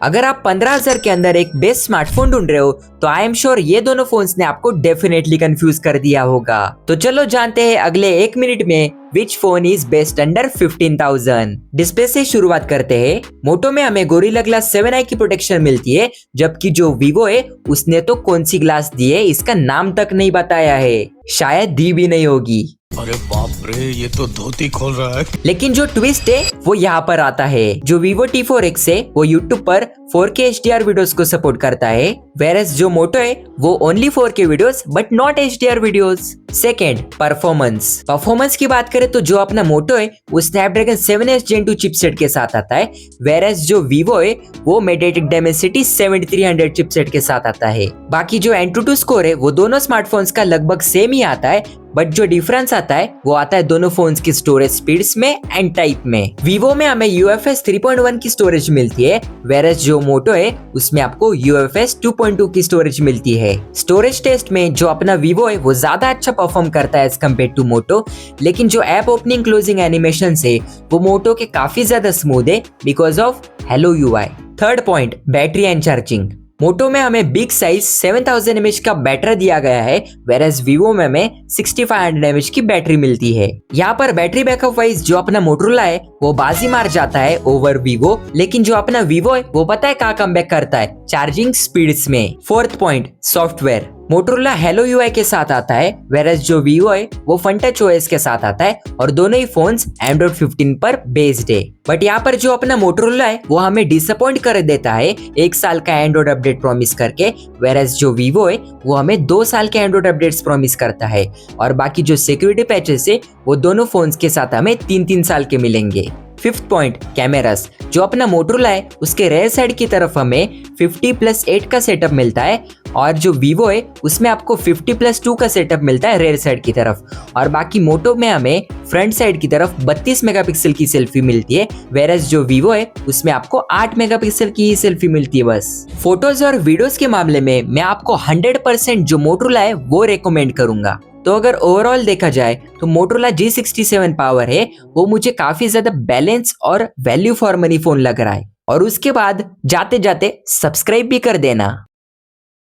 अगर आप 15,000 के अंदर एक बेस्ट स्मार्टफोन ढूंढ रहे हो तो आई एम श्योर ये दोनों फोन्स ने आपको डेफिनेटली कंफ्यूज कर दिया होगा। तो चलो जानते हैं अगले 1 मिनट में विच phone is best under 15,000। Display से शुरुआत करते हैं। मोटो में हमें गोरिल्ला ग्लास 7i की प्रोटेक्शन मिलती है, जबकि जो वीवो है उसने तो कौन सी ग्लास दी है इसका नाम तक नहीं बताया है, शायद दी भी नहीं होगी। अरे बाप रे, ये तो धोती खोल रहा है। लेकिन जो ट्विस्ट है वो यहाँ पर आता है। जो Vivo T4X है वो YouTube पर 4K HDR वीडियोस को सपोर्ट करता है, whereas जो मोटो है वो only 4K videos but not HDR videos. Second, performance की बात करें तो जो अपना मोटो है वो स्नैपड्रैगन 7S Gen 2 चिपसेट के साथ आता है, whereas जो Vivo है वो MediaTek Dimensity 7300 चिपसेट के साथ आता है। बाकी जो Antutu स्कोर है वो दोनों स्मार्टफोन्स का लगभग सेम ही आता है, बट जो डिफरेंस आता है वो आता है दोनों फोन्स की स्टोरेज स्पीड्स में एंड टाइप में। Vivo में हमें UFS 3.1 की स्टोरेज मिलती है, whereas जो मोटो है उसमें आपको UFS 2.2 की स्टोरेज मिलती है। स्टोरेज टेस्ट में जो अपना Vivo है वो ज्यादा अच्छा परफॉर्म करता है एज कम्पेयर टू मोटो, लेकिन जो ऐप ओपनिंग क्लोजिंग एनिमेशन है वो मोटो के काफी ज्यादा स्मूथ है because of hello UI। Third point, battery and charging. Moto में हमें बिग साइज 7000 mAh का बैटरी दिया गया है, whereas Vivo में हमें 6500 mAh की बैटरी मिलती है। यहाँ पर बैटरी बैकअप वाइज जो अपना मोटोरोला है वो बाजी मार जाता है ओवर Vivo, लेकिन जो अपना Vivo है वो पता है कहाँ कमबैक करता है, चार्जिंग स्पीड्स में। Fourth point, software. Motorola hello UI के साथ आता है, whereas जो Vivo है वो फनटच OS के साथ आता है, और दोनों ही फोन्स Android 15 पर बेस्ड है। बट यहाँ पर जो अपना मोटोरोला है वो हमें डिसअपॉइंट कर देता है 1 साल का एंड्रॉइड अपडेट प्रॉमिस करके, whereas जो Vivo है वो हमें 2 साल के एंड्रॉइड अपडेट्स प्रॉमिस करता है, और बाकी जो सिक्योरिटी पैचेस है वो दोनों फोन्स के साथ हमें 3-3 साल के मिलेंगे। Fifth point, cameras. जो अपना मोटोरोला है उसके रेयर साइड की तरफ हमें 50+8 का सेटअप मिलता है, और जो Vivo है उसमें आपको 50+2 का सेटअप मिलता है रेयर साइड की तरफ, और बाकी मोटो में हमें फ्रंट साइड की तरफ 32 मेगापिक्सल की सेल्फी मिलती है, whereas जो Vivo है उसमें आपको 8 मेगापिक्सल की ही सेल्फी मिलती है बस। फोटोज और वीडियोस के मामले में मैं आपको 100% जो मोटोरोला है वो रेकमेंड करूंगा। तो अगर ओवरऑल देखा जाए तो मोटोरोला G67 पावर है वो मुझे काफी ज्यादा बैलेंस और वैल्यू फॉर मनी फोन लग रहा है। और उसके बाद जाते जाते सब्सक्राइब भी कर देना।